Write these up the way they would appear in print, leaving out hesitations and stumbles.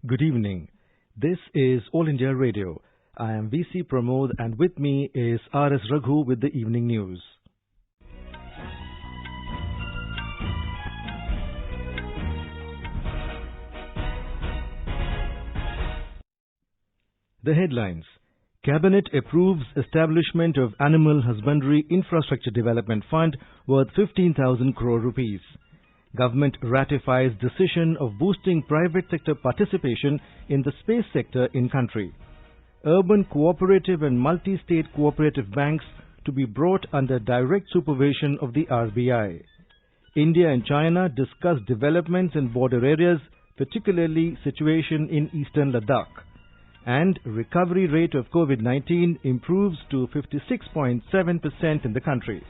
Good evening. This is All India Radio. I am VC Pramod and with me is RS Raghu with the evening news. The headlines. Cabinet approves establishment of Animal Husbandry Infrastructure Development Fund worth 15,000 crore rupees. Government ratifies decision of boosting private sector participation in the space sector in country. Urban cooperative and multi-state cooperative banks to be brought under direct supervision of the RBI. India and China discuss developments in border areas, particularly situation in eastern Ladakh. And recovery rate of COVID-19 improves to 56.7% in the country.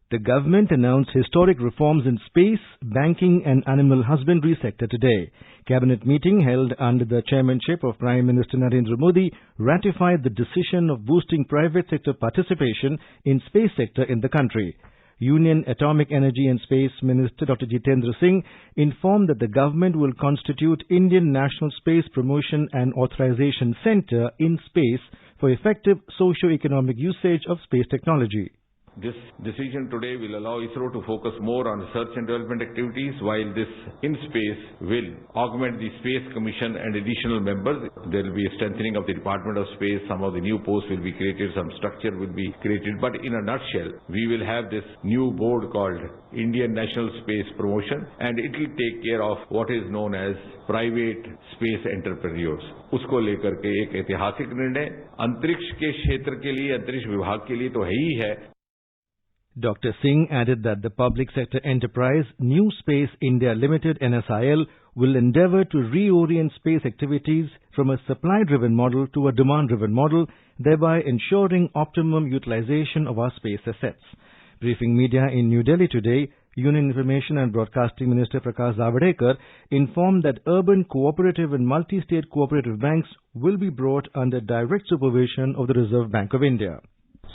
The government announced historic reforms in space, banking and animal husbandry sector today. Cabinet meeting held under the chairmanship of Prime Minister Narendra Modi ratified the decision of boosting private sector participation in space sector in the country. Union Atomic Energy and Space Minister Dr. Jitendra Singh informed that the government will constitute Indian National Space Promotion and Authorization Centre in space for effective socio-economic usage of space technology. This decision today will allow ISRO to focus more on research and development activities, while this in space will augment the Space Commission and additional members. There will be a strengthening of the Department of Space. Some of the new posts will be created, some structure will be created. But in a nutshell, we will have this new board called Indian National Space Promotion, and it will take care of what is known as private space entrepreneurs. उसको लेकर के एक ऐतिहासिक निर्णय अंतरिक्ष के क्षेत्र के लिए, अंतरिक्ष विभाग के लिए तो है ही है. Dr. Singh added that the public sector enterprise New Space India Limited NSIL will endeavour to reorient space activities from a supply-driven model to a demand-driven model, thereby ensuring optimum utilization of our space assets. Briefing media in New Delhi today, Union Information and Broadcasting Minister Prakash Zavadekar informed that urban cooperative and multi-state cooperative banks will be brought under direct supervision of the Reserve Bank of India.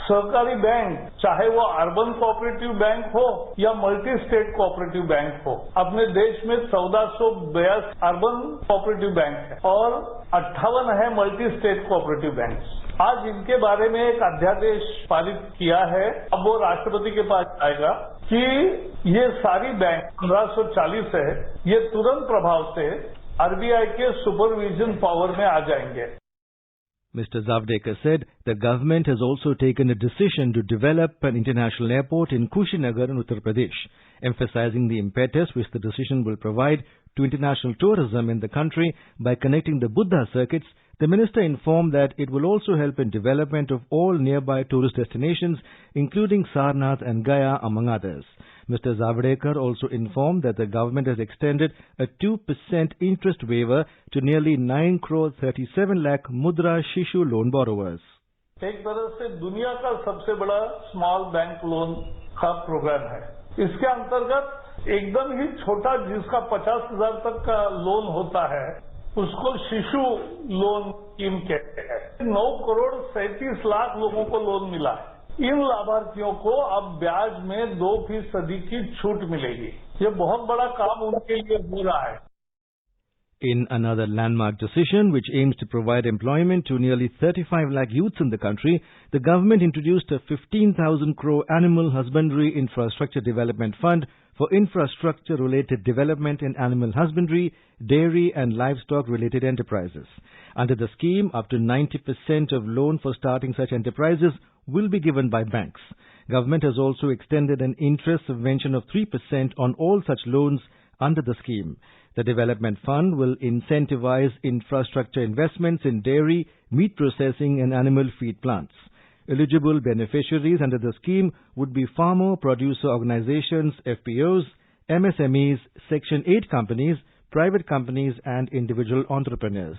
सहकारी bank, चाहे वो urban cooperative bank हो या multi state cooperative bank हो, अपने देश में 1482 urban cooperative bank है और 58 है मल्टी स्टेट कोऑपरेटिव बैंक. आज इनके बारे में एक अध्यादेश पारित किया है. अब वो राष्ट्रपति के पास आएगा कि ये सारी बैंक 1540 है, ये तुरंत प्रभाव से आरबीआई के सुपरविजन पावर में आ जाएंगे. Mr. Zavadekar said the government has also taken a decision to develop an international airport in Kushinagar in Uttar Pradesh, emphasizing the impetus which the decision will provide to international tourism in the country by connecting the Buddha circuits. The minister informed that it will also help in development of all nearby tourist destinations, including Sarnath and Gaya, among others. Mr. Zavadekar also informed that the government has extended a 2% interest waiver to nearly 9 crore 37 lakh Mudra Shishu loan borrowers. एक तरह से दुनिया का सबसे बड़ा small bank loan का programme है. इसके अंतर्गत एकदम ही छोटा जिसका 50,000 तक का लोन होता है, उसको शिशु लोन स्कीम कहते हैं. 9 करोड़ 37 लाख लोगों को लोन मिला है. इन लाभार्थियों को अब ब्याज में 2% की छूट मिलेगी. ये बहुत बड़ा काम उनके लिए हो रहा है. In another landmark decision which aims to provide employment to nearly 35 lakh youths in the country, the government introduced a 15,000 crore Animal Husbandry Infrastructure Development Fund for infrastructure-related development in animal husbandry, dairy and livestock-related enterprises. Under the scheme, up to 90% of loan for starting such enterprises will be given by banks. Government has also extended an interest subvention of 3% on all such loans under the scheme. The development fund will incentivize infrastructure investments in dairy, meat processing and animal feed plants. Eligible beneficiaries under the scheme would be farmer-producer organizations, FPOs, MSMEs, Section 8 companies, private companies and individual entrepreneurs.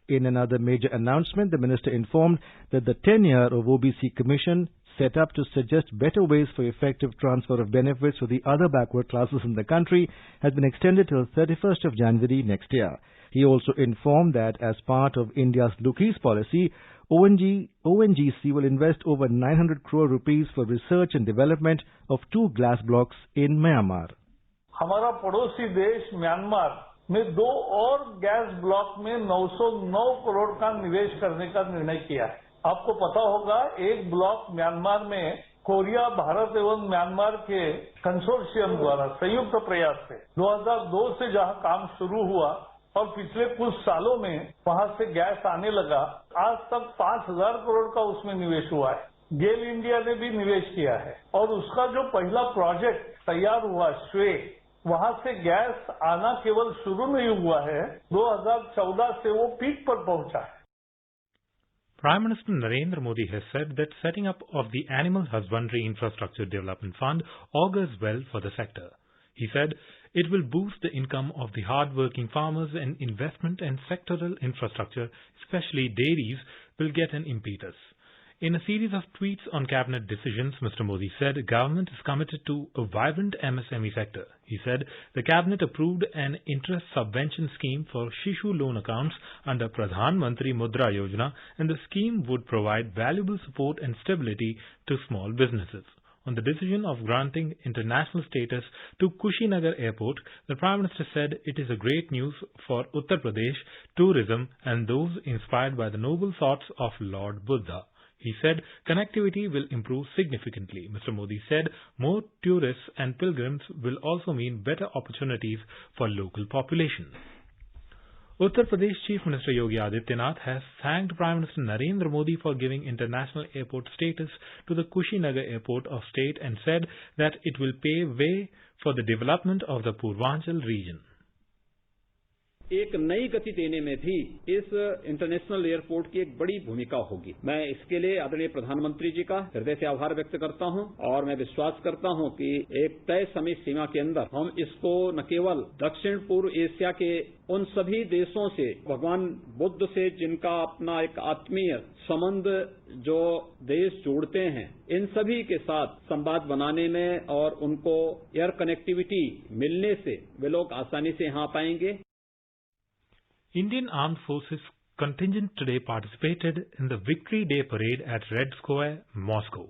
In another major announcement, the minister informed that the tenure of OBC Commission set up to suggest better ways for effective transfer of benefits to the other backward classes in the country has been extended till 31st of January next year. He also informed that as part of India's Look East policy, ONGC will invest over 900 crore rupees for research and development of 2 glass blocks in Myanmar. हमारा पड़ोसी देश Myanmar में 2 और gas block में 909 करोड़ का निवेश करने का निर्णय किया है। आपको पता होगा एक ब्लॉक म्यांमार में कोरिया, भारत एवं म्यांमार के कंसोर्शियम द्वारा संयुक्त प्रयास से 2002 से जहां काम शुरू हुआ और पिछले कुछ सालों में वहां से गैस आने लगा, आज तक 5,000 करोड़ का उसमें निवेश हुआ है। गेल इंडिया ने भी निवेश किया है और उसका जो पहला प्रोजेक्ट तैयार हुआ श्वे, वहां से गैस आना केवल शुरू नहीं हुआ है, 2014 से वो पीक पर पहुंचा है। Prime Minister Narendra Modi has said that setting up of the Animal Husbandry Infrastructure Development Fund augurs well for the sector. He said it will boost the income of the hard-working farmers, and investment and sectoral infrastructure, especially dairies, will get an impetus. In a series of tweets on cabinet decisions, Mr. Modi said government is committed to a vibrant MSME sector. He said the cabinet approved an interest subvention scheme for Shishu loan accounts under Pradhan Mantri Mudra Yojana, and the scheme would provide valuable support and stability to small businesses. On the decision of granting international status to Kushinagar Airport, the Prime Minister said it is a great news for Uttar Pradesh, tourism and those inspired by the noble thoughts of Lord Buddha. He said connectivity will improve significantly. Mr. Modi said more tourists and pilgrims will also mean better opportunities for local population. Uttar Pradesh Chief Minister Yogi Adityanath has thanked Prime Minister Narendra Modi for giving international airport status to the Kushinagar Airport of State and said that it will pave way for the development of the Purvanchal region. एक नई गति देने में भी इस international airport की एक बड़ी भूमिका होगी। मैं इसके लिए आदरणीय प्रधानमंत्री जी का हृदय से आभार व्यक्त करता हूं और मैं विश्वास करता हूं कि एक तय समय सीमा के अंदर हम इसको न केवल दक्षिण पूर्व एशिया के उन सभी देशों से, भगवान बुद्ध से जिनका अपना एक आत्मीय संबंध जो देश जोड़ते हैं, इन सभी के साथ संवाद बनाने में और उनको एयर कनेक्टिविटी मिलने से वे लोग आसानी से यहाँ पाएंगे। Indian Armed Forces contingent today participated in the Victory Day parade at Red Square, Moscow.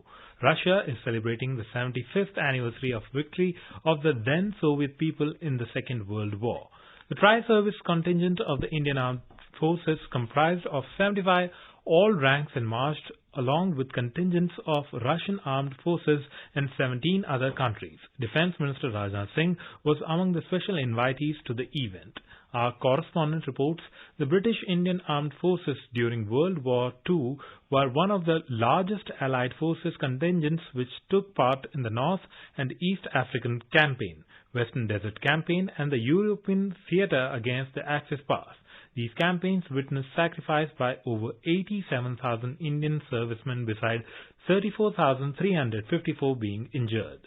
Russia is celebrating the 75th anniversary of victory of the then Soviet people in the Second World War. The tri-service contingent of the Indian Armed Forces comprised of 75 all ranks and marched along with contingents of Russian armed forces and 17 other countries. Defence Minister Rajnath Singh was among the special invitees to the event. Our correspondent reports the British Indian Armed Forces during World War II were one of the largest Allied forces contingents which took part in the North and East African Campaign, Western Desert Campaign and the European Theatre against the Axis powers. These campaigns witnessed sacrifice by over 87,000 Indian servicemen beside 34,354 being injured.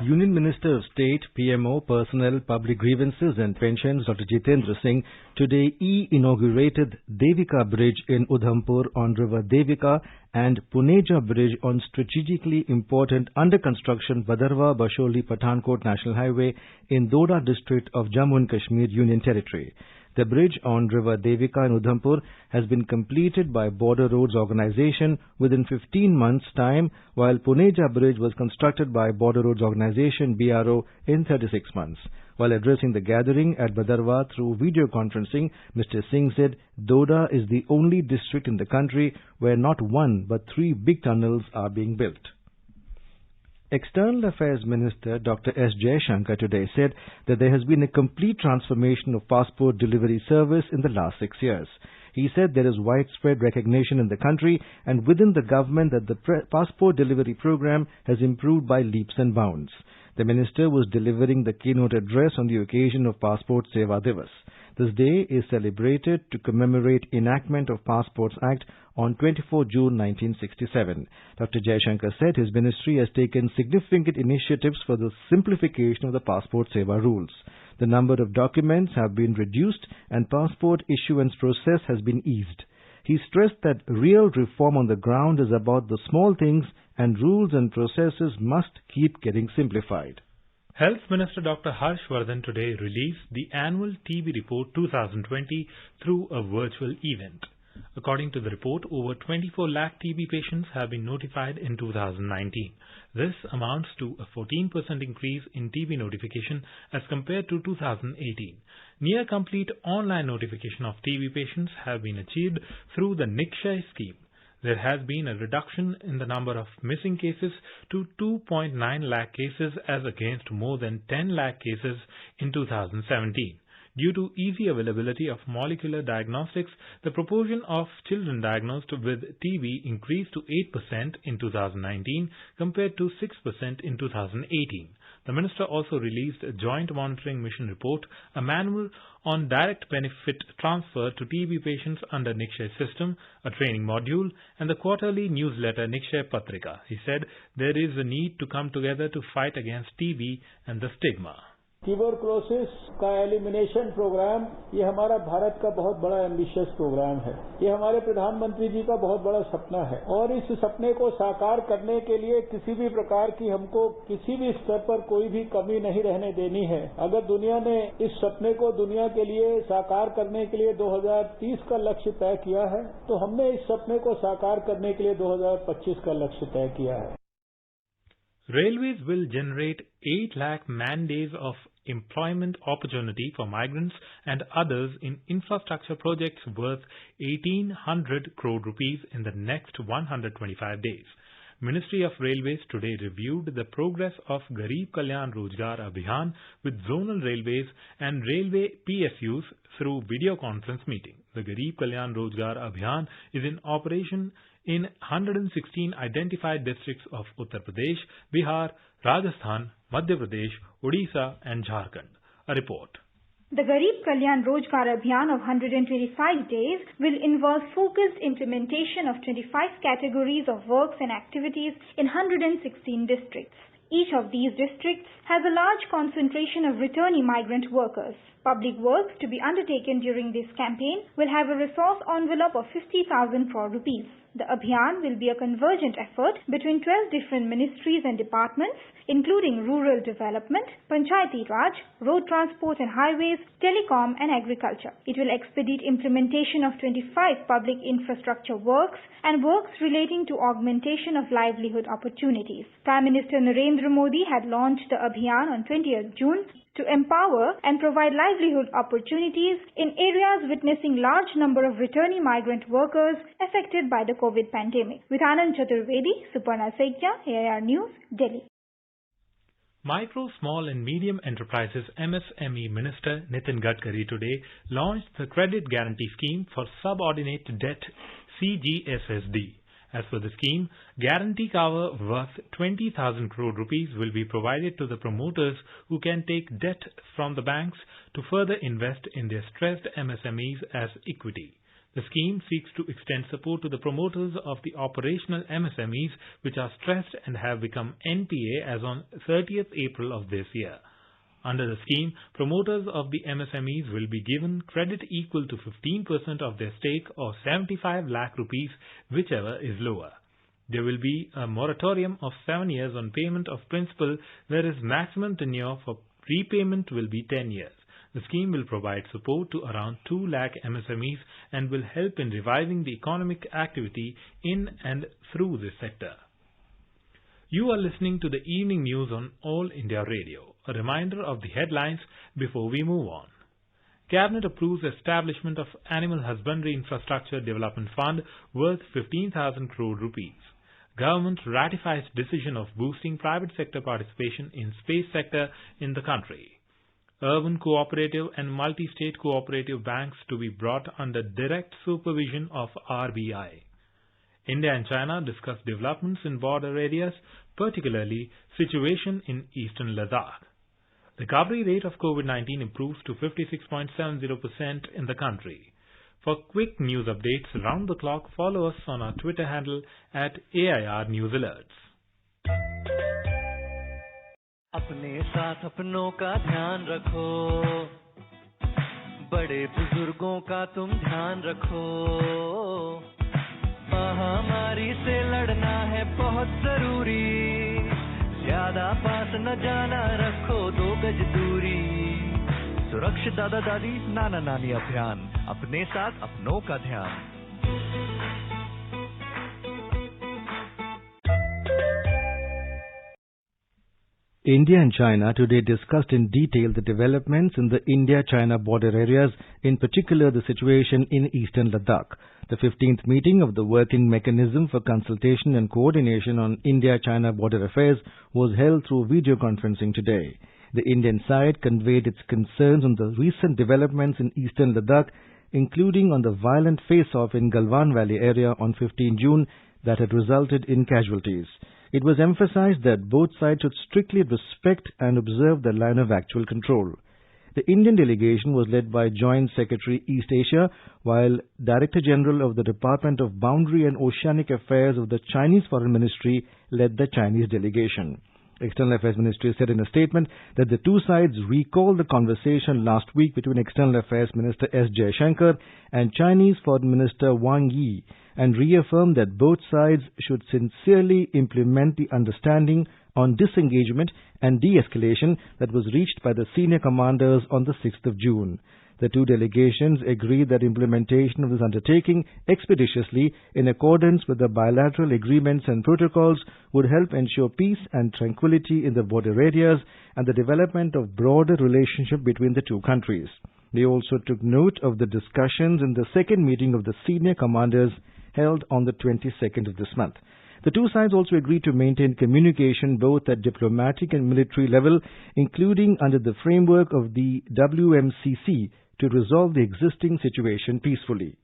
Union Minister of State, PMO, Personnel, Public Grievances and Pensions, Dr. Jitendra Singh, today inaugurated Devika Bridge in Udhampur on River Devika and Puneja Bridge on strategically important under-construction Badarwa-Basholi-Pathankot National Highway in Doda district of Jammu and Kashmir Union Territory. The bridge on River Devika in Udhampur has been completed by Border Roads Organisation within 15 months' time, while Puneja Bridge was constructed by Border Roads Organisation BRO in 36 months. While addressing the gathering at Badarwa through video conferencing, Mr. Singh said Doda is the only district in the country where not one but 3 big tunnels are being built. External Affairs Minister Dr. S. Jaishankar today said that there has been a complete transformation of passport delivery service in the last 6 years. He said there is widespread recognition in the country and within the government that the passport delivery program has improved by leaps and bounds. The minister was delivering the keynote address on the occasion of Passport Seva Divas. This day is celebrated to commemorate enactment of Passports Act on 24 June 1967. Dr. Jaishankar said his ministry has taken significant initiatives for the simplification of the Passport Seva rules. The number of documents have been reduced and passport issuance process has been eased. He stressed that real reform on the ground is about the small things and rules and processes must keep getting simplified. Health Minister Dr. Harsh Vardhan today released the annual TB Report 2020 through a virtual event. According to the report, over 24 lakh TB patients have been notified in 2019. This amounts to a 14% increase in TB notification as compared to 2018. Near complete online notification of TB patients have been achieved through the Nikshay scheme. There has been a reduction in the number of missing cases to 2.9 lakh cases as against more than 10 lakh cases in 2017. Due to easy availability of molecular diagnostics, the proportion of children diagnosed with TB increased to 8% in 2019 compared to 6% in 2018. The Minister also released a Joint Monitoring Mission report, a manual on direct benefit transfer to TB patients under Nikshay system, a training module, and the quarterly newsletter Nikshay Patrika. He said there is a need to come together to fight against TB and the stigma. Tuberculosis का elimination programme ये हमारा भारत का बहुत बड़ा ambitious programme है। ये हमारे प्रधानमंत्री जी का बहुत बड़ा सपना है और इस सपने को साकार करने के लिए किसी भी प्रकार की हमको किसी भी स्तर पर कोई भी कमी नहीं रहने देनी है। अगर दुनिया ने इस सपने को दुनिया के लिए साकार करने के लिए 2030 का लक्ष्य तय किया है तो हमने इस सपने को साकार करने के लिए 2025 का लक्ष्य तय किया है। Railways will generate 8 lakh man-days of employment opportunity for migrants and others in infrastructure projects worth 1,800 crore rupees in the next 125 days. Ministry of Railways today reviewed the progress of Garib Kalyan Rozgar Abhiyan with zonal railways and railway PSUs through video conference meeting. The Garib Kalyan Rozgar Abhiyan is in operation in 116 identified districts of Uttar Pradesh, Bihar, Rajasthan, Madhya Pradesh, Odisha and Jharkhand. A report. The Garib Kalyan Rozgar Abhiyan of 125 days will involve focused implementation of 25 categories of works and activities in 116 districts. Each of these districts has a large concentration of returnee migrant workers. Public works to be undertaken during this campaign will have a resource envelope of 50,000 crore rupees. The Abhiyan will be a convergent effort between 12 different ministries and departments, including rural development, Panchayati Raj, road transport and highways, telecom and agriculture. It will expedite implementation of 25 public infrastructure works and works relating to augmentation of livelihood opportunities. Prime Minister Narendra Modi had launched the Abhiyan on 20th June to empower and provide livelihood opportunities in areas witnessing large number of returnee migrant workers affected by the COVID pandemic. With Anand Chaturvedi, Suparna Saikia, AIR News, Delhi. Micro, Small and Medium Enterprises MSME Minister Nitin Gadkari today launched the Credit Guarantee Scheme for Subordinate Debt CGSSD. As per the scheme, guarantee cover worth 20,000 crore rupees will be provided to the promoters who can take debt from the banks to further invest in their stressed MSMEs as equity. The scheme seeks to extend support to the promoters of the operational MSMEs which are stressed and have become NPA as on 30th April of this year. Under the scheme, promoters of the MSMEs will be given credit equal to 15% of their stake or 75 lakh rupees, whichever is lower. There will be a moratorium of 7 years on payment of principal, whereas maximum tenure for repayment will be 10 years. The scheme will provide support to around 2 lakh MSMEs and will help in reviving the economic activity in and through this sector. You are listening to the evening news on All India Radio. A reminder of the headlines before we move on. Cabinet approves establishment of Animal Husbandry Infrastructure Development Fund worth 15,000 crore rupees. Government ratifies decision of boosting private sector participation in space sector in the country. Urban cooperative and multi-state cooperative banks to be brought under direct supervision of RBI. India and China discuss developments in border areas, particularly situation in eastern Ladakh. The recovery rate of COVID-19 improves to 56.70% in the country. For quick news updates around the clock, follow us on our Twitter handle at AIR News Alerts. अपने साथ अपनों का ध्यान रखो, बड़े बुजुर्गों का तुम ध्यान रखो, महामारी से लड़ना है बहुत जरूरी, ज्यादा पास न जाना, रखो 2 गज दूरी, सुरक्षित दादा दादी नाना नानी अभियान, अपने साथ अपनों का ध्यान। India and China today discussed in detail the developments in the India-China border areas, in particular the situation in eastern Ladakh. The 15th meeting of the Working Mechanism for Consultation and Coordination on India-China Border Affairs was held through video conferencing today. The Indian side conveyed its concerns on the recent developments in eastern Ladakh, including on the violent face-off in Galwan Valley area on 15 June that had resulted in casualties. It was emphasized that both sides should strictly respect and observe the line of actual control. The Indian delegation was led by Joint Secretary East Asia, while Director General of the Department of Boundary and Oceanic Affairs of the Chinese Foreign Ministry led the Chinese delegation. External Affairs Ministry said in a statement that the two sides recalled the conversation last week between External Affairs Minister S. Jaishankar and Chinese Foreign Minister Wang Yi, and reaffirmed that both sides should sincerely implement the understanding on disengagement and de-escalation that was reached by the senior commanders on the 6th of June. The two delegations agreed that implementation of this undertaking expeditiously in accordance with the bilateral agreements and protocols would help ensure peace and tranquility in the border areas and the development of broader relationship between the two countries. They also took note of the discussions in the second meeting of the senior commanders held on the 22nd of this month. The two sides also agreed to maintain communication both at diplomatic and military level, including under the framework of the WMCC, to resolve the existing situation peacefully.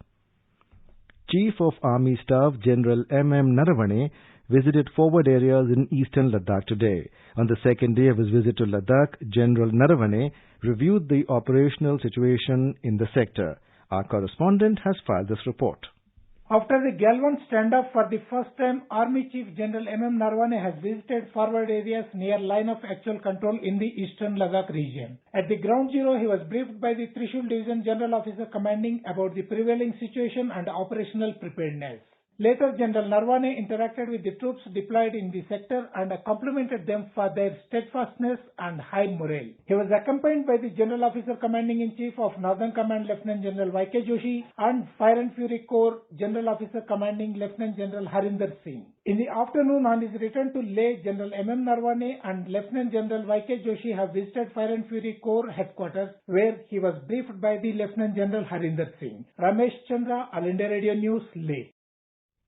Chief of Army Staff General M.M. Naravane visited forward areas in eastern Ladakh today. On the second day of his visit to Ladakh, General Naravane reviewed the operational situation in the sector. Our correspondent has filed this report. After the Galwan standoff for the first time, Army Chief General M.M. Naravane has visited forward areas near line of actual control in the eastern Ladakh region. At the ground zero, he was briefed by the Trishul Division General Officer commanding about the prevailing situation and operational preparedness. Later, General Naravane interacted with the troops deployed in the sector and complimented them for their steadfastness and high morale. He was accompanied by the General Officer Commanding-in-Chief of Northern Command Lieutenant General Y.K. Joshi and Fire and Fury Corps General Officer Commanding Lieutenant General Harinder Singh. In the afternoon, on his return to Leh, General M.M. Naravane and Lieutenant General Y.K. Joshi have visited Fire and Fury Corps headquarters, where he was briefed by the Lieutenant General Harinder Singh. Ramesh Chandra, All India Radio News, Leh.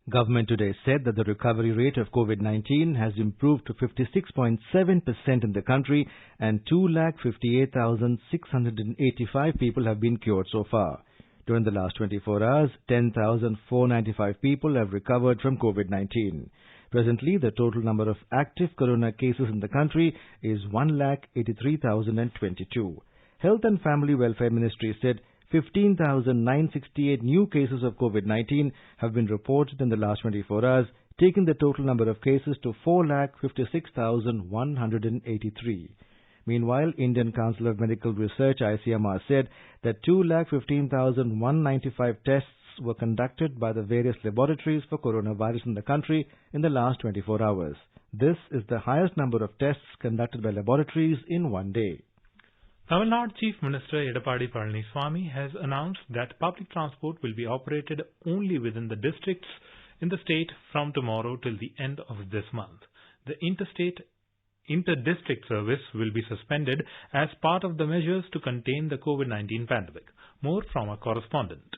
Government today said that the recovery rate of COVID-19 has improved to 56.7% in the country and 258,685 people have been cured so far. During the last 24 hours, 10,495 people have recovered from COVID-19. Presently, the total number of active corona cases in the country is 1,83,022. Health and Family Welfare Ministry said 15,968 new cases of COVID-19 have been reported in the last 24 hours, taking the total number of cases to 4,56,183. Meanwhile, Indian Council of Medical Research ICMR said that 2,15,195 tests were conducted by the various laboratories for coronavirus in the country in the last 24 hours. This is the highest number of tests conducted by laboratories in one day. Tamil Nadu Chief Minister Edappadi Palaniswamy has announced that public transport will be operated only within the districts in the state from tomorrow till the end of this month. The inter-district service will be suspended as part of the measures to contain the COVID-19 pandemic. More from our correspondent.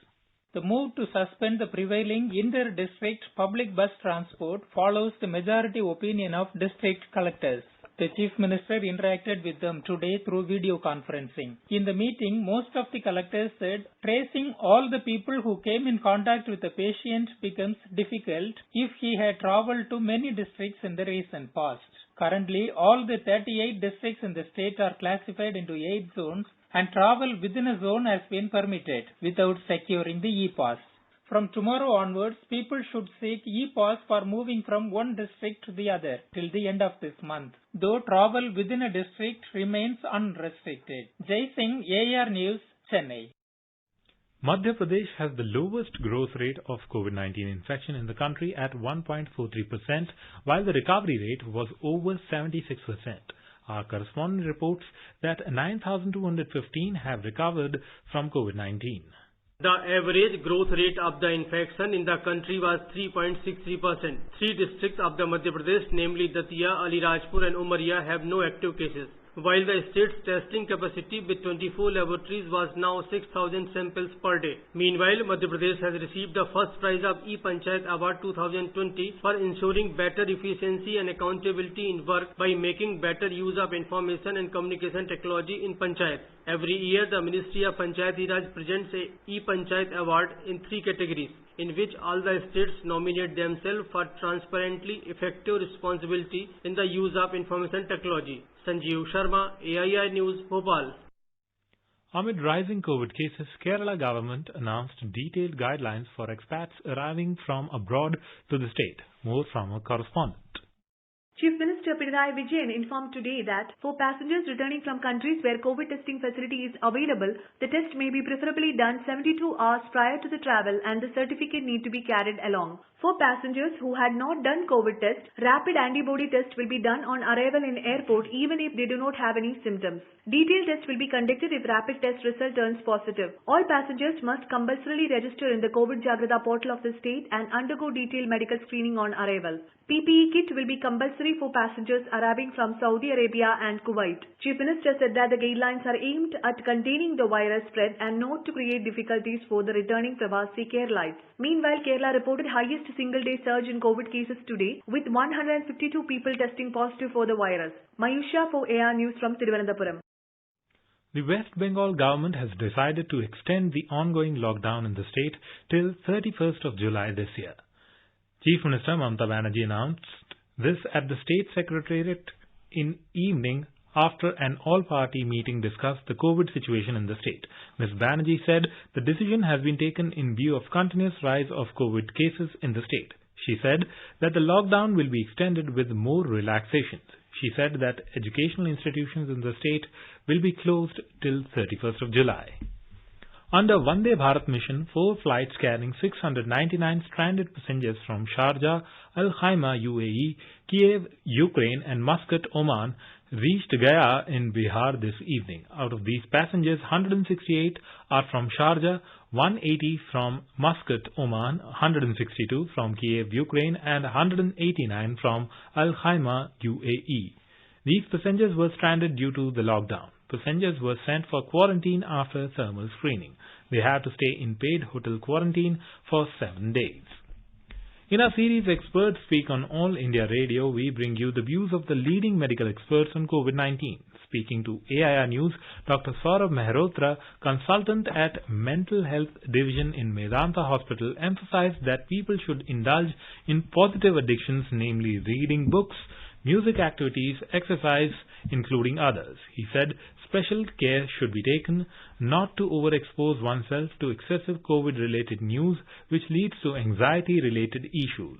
The move to suspend the prevailing inter-district public bus transport follows the majority opinion of district collectors. The Chief Minister interacted with them today through video conferencing. In the meeting, most of the collectors said tracing all the people who came in contact with the patient becomes difficult if he had travelled to many districts in the recent past. Currently, all the 38 districts in the state are classified into 8 zones and travel within a zone has been permitted without securing the e-pass. From tomorrow onwards, people should seek e-pass for moving from one district to the other till the end of this month, though travel within a district remains unrestricted. Jai Singh, AR News, Chennai. Madhya Pradesh has the lowest growth rate of COVID-19 infection in the country at 1.43%, while the recovery rate was over 76%. Our correspondent reports that 9,215 have recovered from COVID-19. The average growth rate of the infection in the country was 3.63%. 3 districts of the Madhya Pradesh, namely Datia, Alirajpur and Umaria, have no active cases, while the state's testing capacity with 24 laboratories was now 6,000 samples per day. Meanwhile, Madhya Pradesh has received the first prize of E-Panchayat Award 2020 for ensuring better efficiency and accountability in work by making better use of information and communication technology in Panchayat. Every year, the Ministry of Panchayati Raj presents a E-Panchayat Award in 3 categories, in which all the states nominate themselves for transparently effective responsibility in the use of information technology. Sanjeev Sharma, AII News, Bhopal. Amid rising COVID cases, Kerala government announced detailed guidelines for expats arriving from abroad to the state. More from a correspondent. Chief Minister Pinarayi Vijayan informed today that for passengers returning from countries where COVID testing facility is available, the test may be preferably done 72 hours prior to the travel and the certificate need to be carried along. For passengers who had not done COVID test, rapid antibody test will be done on arrival in airport even if they do not have any symptoms. Detailed test will be conducted if rapid test result turns positive. All passengers must compulsorily register in the COVID Jagrata portal of the state and undergo detailed medical screening on arrival. PPE kit will be compulsory for passengers arriving from Saudi Arabia and Kuwait. Chief Minister said that the guidelines are aimed at containing the virus spread and not to create difficulties for the returning Pravasi Keralites. Meanwhile, Kerala reported highest single-day surge in COVID cases today, with 152 people testing positive for the virus. Mayusha for AR News from Thiruvananthapuram. The West Bengal government has decided to extend the ongoing lockdown in the state till 31st of July this year. Chief Minister Mamata Banerjee announced this at the State Secretariat in evening after an all-party meeting discussed the COVID situation in the state. Ms. Banerjee said the decision has been taken in view of continuous rise of COVID cases in the state. She said that the lockdown will be extended with more relaxations. She said that educational institutions in the state will be closed till 31st of July. Under Vande Bharat mission, 4 flights carrying 699 stranded passengers from Sharjah, Al Khaimah, UAE, Kiev, Ukraine and Muscat, Oman reached Gaya in Bihar this evening. Out of these passengers, 168 are from Sharjah, 180 from Muscat, Oman, 162 from Kiev, Ukraine and 189 from Al Khaimah, UAE. These passengers were stranded due to the lockdown. Passengers were sent for quarantine after thermal screening. They had to stay in paid hotel quarantine for 7 days. In our series Experts Speak on All India Radio, we bring you the views of the leading medical experts on COVID-19. Speaking to AIR News, Dr. Saurabh Mehrotra, consultant at Mental Health Division in Medanta Hospital, emphasized that people should indulge in positive addictions, namely reading books, music activities, exercise, including others. He said special care should be taken not to overexpose oneself to excessive COVID-related news, which leads to anxiety-related issues.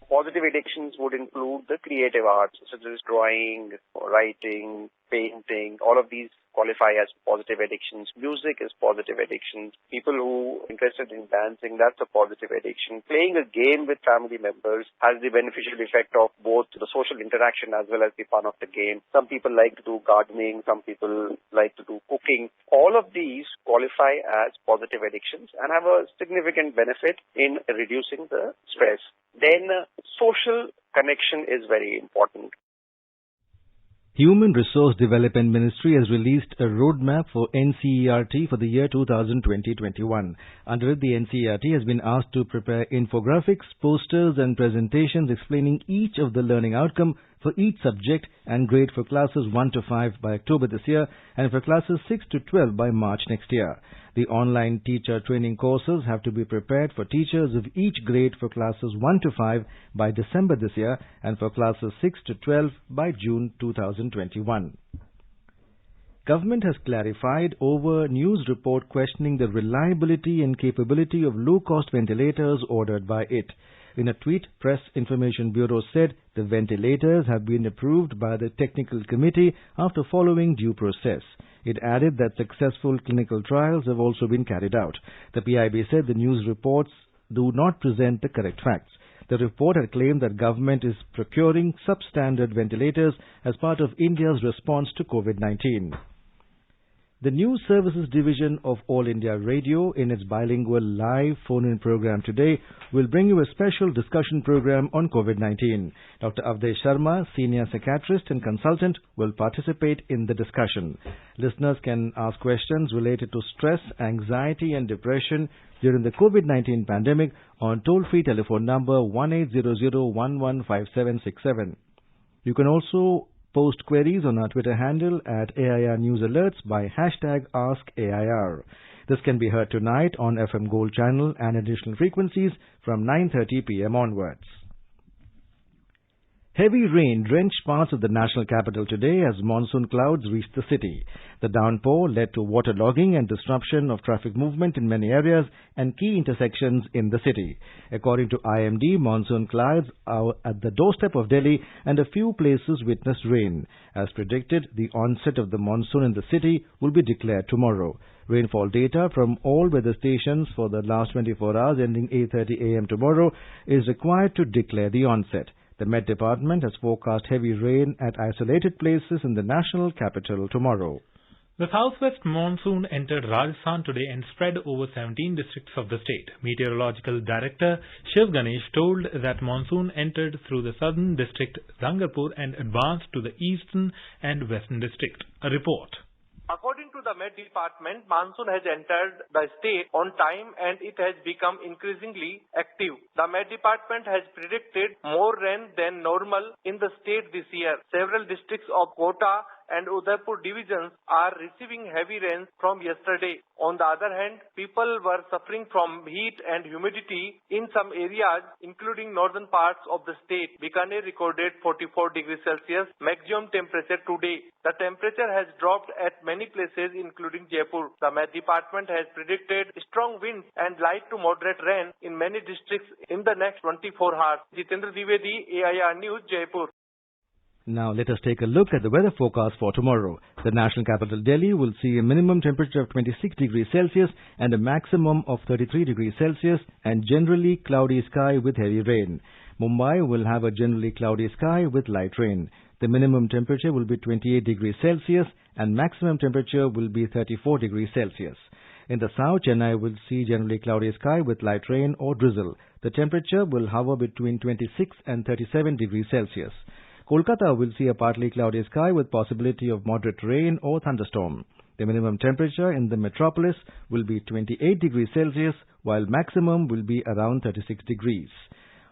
Positive addictions would include the creative arts, such as drawing, writing, painting. All of these qualify as positive addictions. Music is positive addictions. People who are interested in dancing, that's a positive addiction. Playing a game with family members has the beneficial effect of both the social interaction as well as the fun of the game. Some people like to do gardening. Some people like to do cooking. All of these qualify as positive addictions and have a significant benefit in reducing the stress. Then social connection is very important. Human Resource Development Ministry has released a roadmap for NCERT for the year 2020-21. Under it, the NCERT has been asked to prepare infographics, posters and presentations explaining each of the learning outcome for each subject and grade for classes 1 to 5 by October this year and for classes 6 to 12 by March next year. The online teacher training courses have to be prepared for teachers of each grade for classes 1 to 5 by December this year and for classes 6 to 12 by June 2021. Government has clarified over news report questioning the reliability and capability of low-cost ventilators ordered by it. In a tweet, Press Information Bureau said the ventilators have been approved by the technical committee after following due process. It added that successful clinical trials have also been carried out. The PIB said the news reports do not present the correct facts. The report had claimed that government is procuring substandard ventilators as part of India's response to COVID-19. The News Services Division of All India Radio, in its bilingual live phone-in program today, will bring you a special discussion program on COVID-19. Dr. Avdesh Sharma, Senior Psychiatrist and Consultant, will participate in the discussion. Listeners can ask questions related to stress, anxiety and depression during the COVID-19 pandemic on toll-free telephone number 1800-115767. You can also post queries on our Twitter handle at AIR News Alerts by hashtag AskAIR. This can be heard tonight on FM Gold channel and additional frequencies from 9:30 p.m. onwards. Heavy rain drenched parts of the national capital today as monsoon clouds reached the city. The downpour led to waterlogging and disruption of traffic movement in many areas and key intersections in the city. According to IMD, monsoon clouds are at the doorstep of Delhi and a few places witnessed rain. As predicted, the onset of the monsoon in the city will be declared tomorrow. Rainfall data from all weather stations for the last 24 hours ending 8:30 a.m. tomorrow is required to declare the onset. The Met Department has forecast heavy rain at isolated places in the national capital tomorrow. The southwest monsoon entered Rajasthan today and spread over 17 districts of the state. Meteorological Director Shiv Ganesh told that monsoon entered through the southern district Zangarpur and advanced to the eastern and western district. A report. According to the Met Department, monsoon has entered the state on time and it has become increasingly active. The Met Department has predicted more rain than normal in the state this year. Several districts of Kota and Udaipur divisions are receiving heavy rains from yesterday. On the other hand, people were suffering from heat and humidity in some areas, including northern parts of the state. Bikaner recorded 44 degrees Celsius maximum temperature today. The temperature has dropped at many places, including Jaipur. The Met Department has predicted strong winds and light to moderate rain in many districts in the next 24 hours. Jitendra Dwivedi, AIR News, Jaipur. Now let us take a look at the weather forecast for tomorrow. The national capital Delhi will see a minimum temperature of 26 degrees Celsius and a maximum of 33 degrees Celsius and generally cloudy sky with heavy rain. Mumbai will have a generally cloudy sky with light rain. The minimum temperature will be 28 degrees Celsius and maximum temperature will be 34 degrees Celsius. In the south, Chennai will see generally cloudy sky with light rain or drizzle. The temperature will hover between 26 and 37 degrees Celsius. Kolkata will see a partly cloudy sky with possibility of moderate rain or thunderstorm. The minimum temperature in the metropolis will be 28 degrees Celsius, while maximum will be around 36 degrees.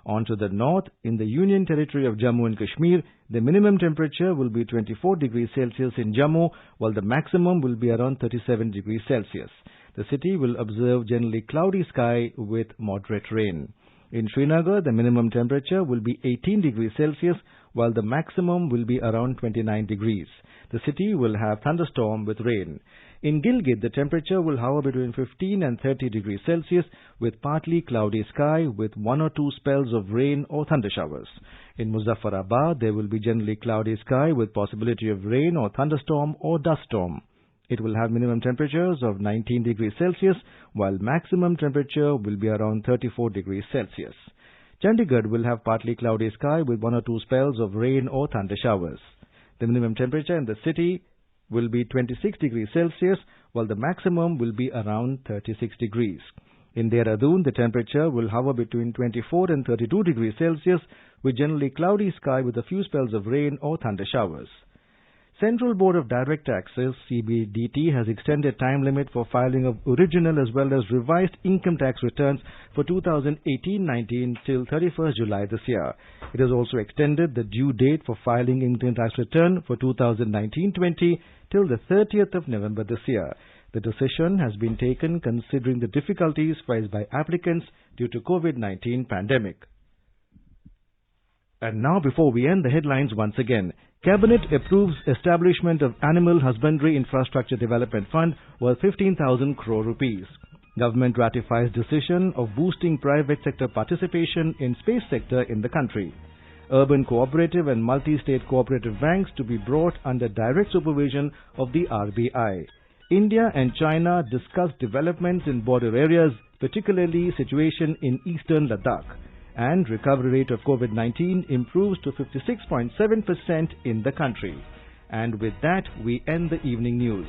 On to the north, in the Union Territory of Jammu and Kashmir, the minimum temperature will be 24 degrees Celsius in Jammu, while the maximum will be around 37 degrees Celsius. The city will observe generally cloudy sky with moderate rain. In Srinagar, the minimum temperature will be 18 degrees Celsius, while the maximum will be around 29 degrees. The city will have thunderstorm with rain. In Gilgit, the temperature will hover between 15 and 30 degrees Celsius with partly cloudy sky with 1 or 2 spells of rain or thunder showers. In Muzaffarabad, there will be generally cloudy sky with possibility of rain or thunderstorm or dust storm. It will have minimum temperatures of 19 degrees Celsius, while maximum temperature will be around 34 degrees Celsius. Chandigarh will have partly cloudy sky with 1 or 2 spells of rain or thunder showers. The minimum temperature in the city will be 26 degrees Celsius, while the maximum will be around 36 degrees. In Dehradun, the temperature will hover between 24 and 32 degrees Celsius, with generally cloudy sky with a few spells of rain or thunder showers. Central Board of Direct Taxes, CBDT, has extended time limit for filing of original as well as revised income tax returns for 2018-19 till 31st July this year. It has also extended the due date for filing income tax return for 2019-20 till the 30th of November this year. The decision has been taken considering the difficulties faced by applicants due to COVID-19 pandemic. And now, before we end the headlines once again, Cabinet approves establishment of Animal Husbandry Infrastructure Development Fund worth 15,000 crore rupees. Government ratifies decision of boosting private sector participation in space sector in the country. Urban cooperative and multi-state cooperative banks to be brought under direct supervision of the RBI. India and China discuss developments in border areas, particularly situation in eastern Ladakh. And recovery rate of COVID-19 improves to 56.7% in the country. And with that, we end the evening news.